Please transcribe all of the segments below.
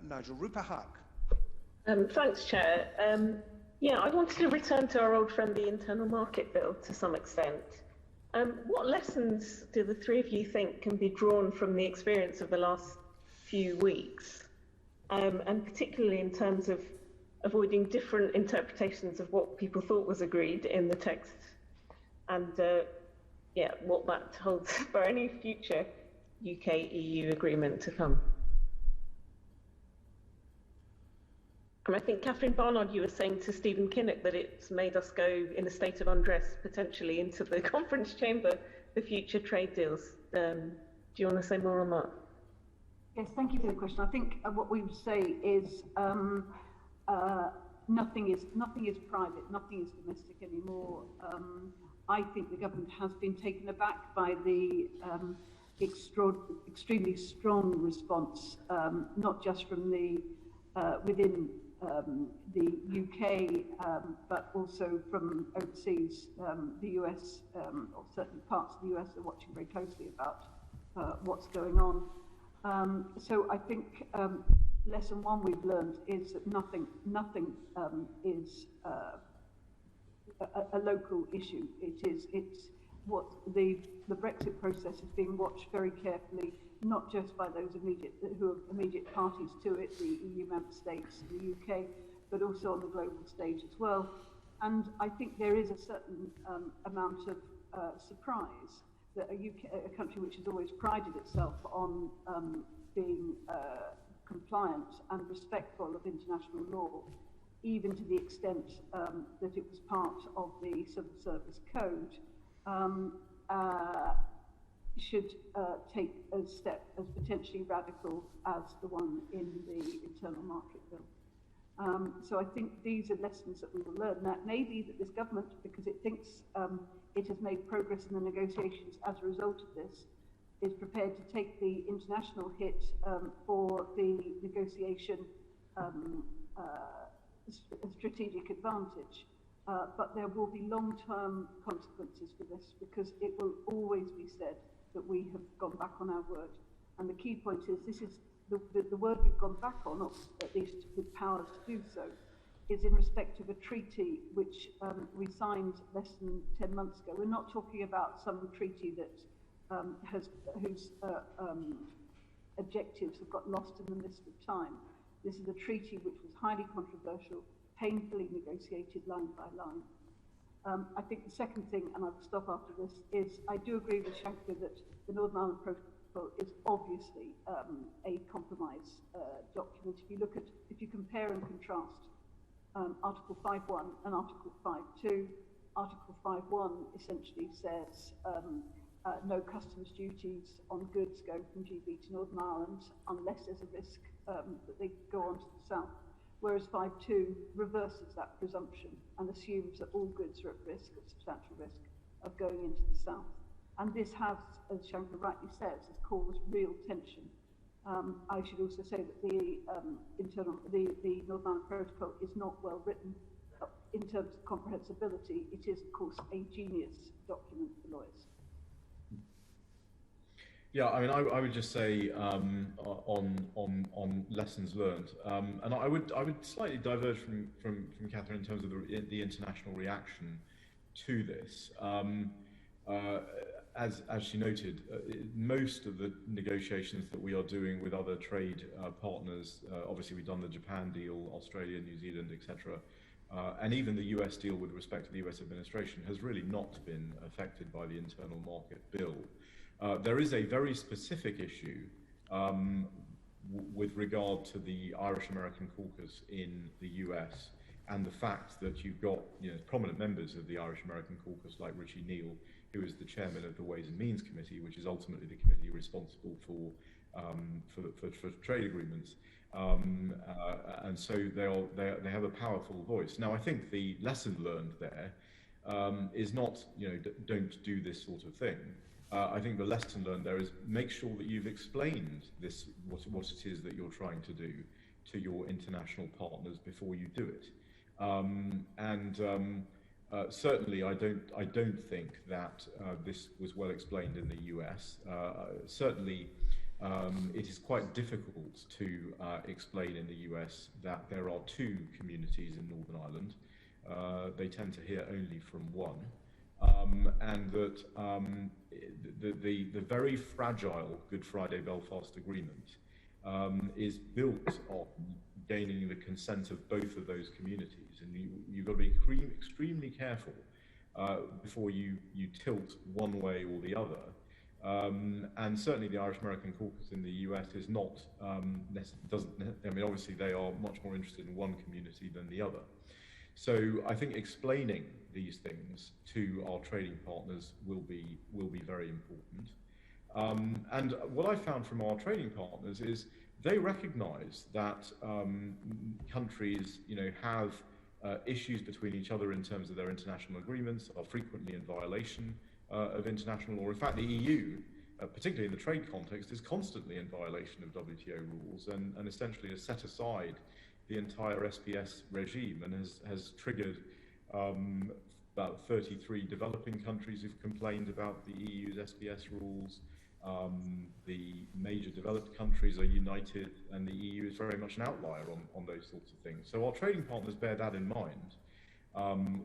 Nigel. Rupa Haq. Thanks, Chair. Yeah, I wanted to return to our old friend, the Internal Market Bill, to some extent. What lessons do the three of you think can be drawn from the experience of the last few weeks? And particularly in terms of avoiding different interpretations of what people thought was agreed in the text, and what that holds for any future UK-EU agreement to come. And I think, Catherine Barnard, you were saying to Stephen Kinnock that it's made us go in a state of undress, potentially, into the conference chamber for future trade deals. Do you want to say more on that? Yes, thank you for the question. I think what we would say is nothing is private, nothing is domestic anymore. I think the government has been taken aback by the extremely strong response, not just from the within the UK, but also from overseas. The US, or certain parts of the US, are watching very closely about what's going on. So I think lesson one we've learned is that nothing is a local issue. It's what the Brexit process is being watched very carefully, not just by those who are immediate parties to it, the EU member states, the UK, but also on the global stage as well. And I think there is a certain amount of surprise that a country which has always prided itself on being compliant and respectful of international law, even to the extent that it was part of the Civil Service Code, should take a step as potentially radical as the one in the Internal Market Bill. So I think these are lessons that we will learn. Now, it may be that this government, because it thinks it has made progress in the negotiations as a result of this, is prepared to take the international hit for the negotiation strategic advantage. But there will be long-term consequences for this, because it will always be said that we have gone back on our word. And the key point is, this is the word we've gone back on, or at least with powers to do so, is in respect of a treaty which we signed less than 10 months ago. We're not talking about some treaty that whose objectives have got lost in the mist of time. This is a treaty which was highly controversial, painfully negotiated line by line. I think the second thing, and I'll stop after this, is I do agree with Shankar that the Northern Ireland Protocol is obviously a compromise document. If you compare and contrast Article 5.1 and Article 5.2, Article 5.1 essentially says no customs duties on goods going from GB to Northern Ireland unless there's a risk that they go on to the south. Whereas 5.2 reverses that presumption and assumes that all goods are at risk, at substantial risk, of going into the south. And this has, as Shankar rightly says, has caused real tension. I should also say that the Northern Ireland Protocol is not well written in terms of comprehensibility. It is, of course, a genius document for lawyers. Yeah, I mean, I would just say on lessons learned, and I would slightly diverge from Catherine in terms of the international reaction to this. As she noted, most of the negotiations that we are doing with other trade partners, obviously we've done the Japan deal, Australia, New Zealand, etc., and even the US deal with respect to the US administration has really not been affected by the Internal Market Bill. There is a very specific issue with regard to the Irish American caucus in the US, and the fact that you've got prominent members of the Irish American caucus like Richie Neal, who is the chairman of the Ways and Means Committee, which is ultimately the committee responsible for trade agreements, and so they have a powerful voice. Now, I think the lesson learned there is not don't do this sort of thing. I think the lesson learned there is make sure that you've explained what it is that you're trying to do to your international partners before you do it. Certainly, I don't think that this was well explained in the US. Certainly, it is quite difficult to explain in the US that there are two communities in Northern Ireland. They tend to hear only from one. And that the very fragile Good Friday Belfast Agreement is built on gaining the consent of both of those communities, and you've got to be extremely careful before you tilt one way or the other. And certainly the Irish American Caucus in the US is not, obviously they are much more interested in one community than the other. So I think explaining these things to our trading partners will be very important. And what I found from our trading partners is they recognise that countries, have issues between each other in terms of their international agreements, are frequently in violation of international law. In fact, the EU, particularly in the trade context, is constantly in violation of WTO rules and essentially has set aside the entire SPS regime and has triggered about 33 developing countries who've complained about the EU's SPS rules. The major developed countries are united, and the EU is very much an outlier on those sorts of things. So our trading partners bear that in mind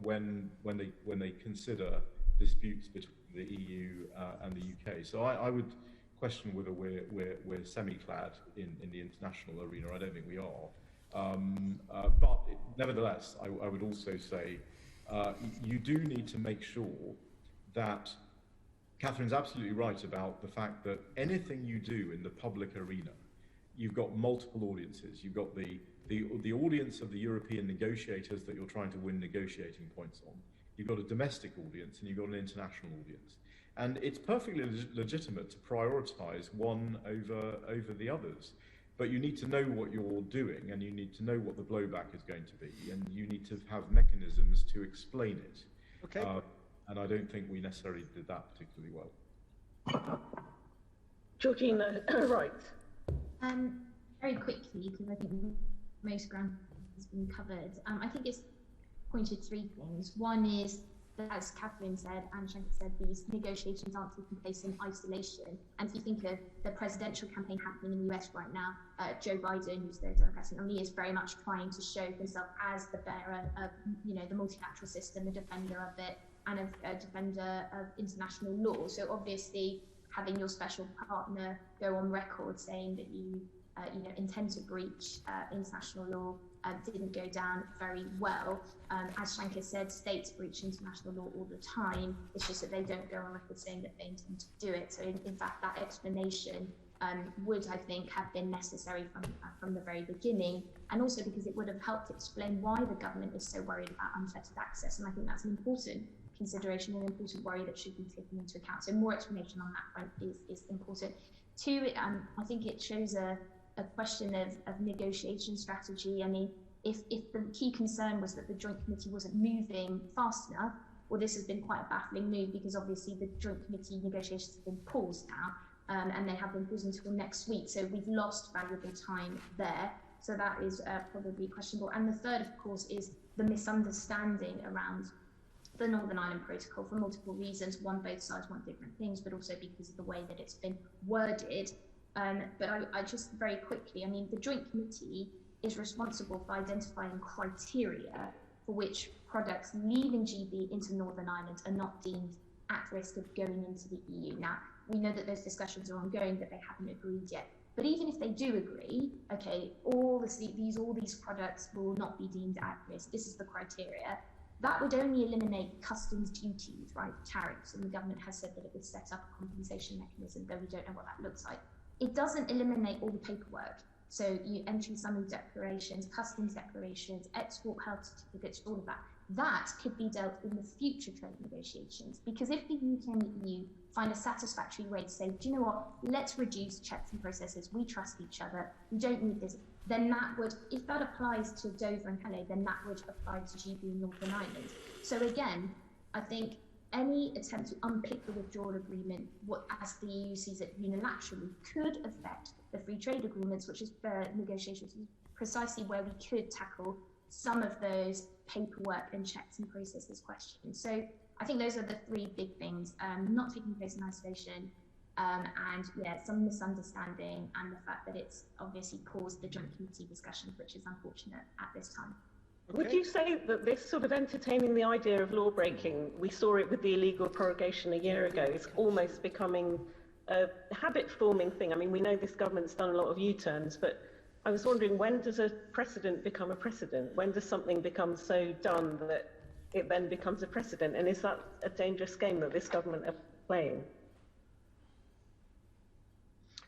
when they consider disputes between the EU and the UK. So I would question whether we're semi-clad in the international arena. I don't think we are. But nevertheless, I would also say you do need to make sure that Catherine's absolutely right about the fact that anything you do in the public arena, you've got multiple audiences. You've got the audience of the European negotiators that you're trying to win negotiating points on. You've got a domestic audience and you've got an international audience. And it's perfectly legitimate to prioritize one over the others. But you need to know what you're doing, and you need to know what the blowback is going to be, and you need to have mechanisms to explain it. Okay. And I don't think we necessarily did that particularly well. Georgina, right. Very quickly, because I think most ground has been covered. I think it's pointed three things. One is that, as Catherine said and Shanker said, these negotiations aren't taking place in isolation. And if you think of the presidential campaign happening in the US right now, Joe Biden, who's the Democratic nominee, is very much trying to show himself as the bearer of, the multilateral system, the defender of it, and a defender of international law. So obviously, having your special partner go on record saying that you intend to breach international law didn't go down very well. As Shanker said, states breach international law all the time. It's just that they don't go on record saying that they intend to do it. So in fact, that explanation would, I think, have been necessary from the very beginning, and also because it would have helped explain why the government is so worried about unfettered access. And I think that's an important consideration, an important worry that should be taken into account. So more explanation on that front is important. Two, I think it shows a question of negotiation strategy. I mean, if the key concern was that the Joint Committee wasn't moving fast enough, well, this has been quite a baffling move, because obviously the Joint Committee negotiations have been paused now, and they have been paused until next week. So we've lost valuable time there. So that is probably questionable. And the third, of course, is the misunderstanding around the Northern Ireland Protocol for multiple reasons. One, both sides want different things, but also because of the way that it's been worded. But I just very quickly, I mean, the Joint Committee is responsible for identifying criteria for which products leaving GB into Northern Ireland are not deemed at risk of going into the EU. Now, we know that those discussions are ongoing, but they haven't agreed yet. But even if they do agree, okay, all these products will not be deemed at risk. This is the criteria. That would only eliminate customs duties, right, tariffs, and the government has said that it would set up a compensation mechanism, though we don't know what that looks like. It doesn't eliminate all the paperwork. So you entry summary declarations, customs declarations, export health certificates, all of that. That could be dealt in the future trade negotiations, because if the UK and the EU find a satisfactory way to say, do you know what, let's reduce checks and processes, we trust each other, we don't need this, then that would, if that applies to Dover and Calais, then that would apply to GB and Northern Ireland. So again, I think any attempt to unpick the withdrawal agreement, as the EU sees it unilaterally, could affect the free trade agreements, which is negotiations, precisely where we could tackle some of those paperwork and checks and processes questions. So I think those are the three big things: not taking place in isolation, And yeah, some misunderstanding and the fact that it's obviously caused the joint committee discussions, which is unfortunate at this time. Would you say that this sort of entertaining the idea of law breaking, we saw it with the illegal prorogation a year ago, is almost becoming a habit forming thing? I mean, we know this government's done a lot of U-turns, but I was wondering, when does a precedent become a precedent? When does something become so done that it then becomes a precedent? And is that a dangerous game that this government are playing?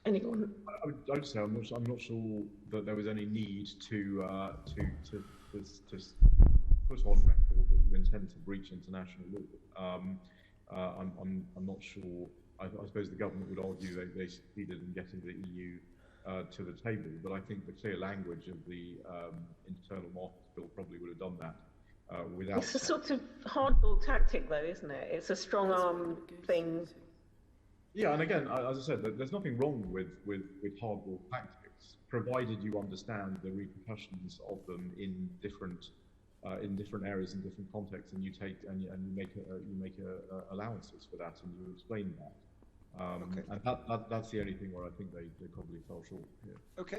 Anyone? I would say I'm not sure that there was any need to put on record that you intend to breach international law. I'm not sure. I suppose the government would argue they succeeded in getting the EU to the table, but I think the clear language of the internal markets bill probably would have done that without. It's a sort of hardball tactic, though, isn't it? It's a strong arm thing. Yeah, and again, as I said, there's nothing wrong with hardball tactics, provided you understand the repercussions of them in different areas and different contexts, and you make allowances for that, and you explain that. And that's the only thing where I think they probably fell short. Yeah. Okay,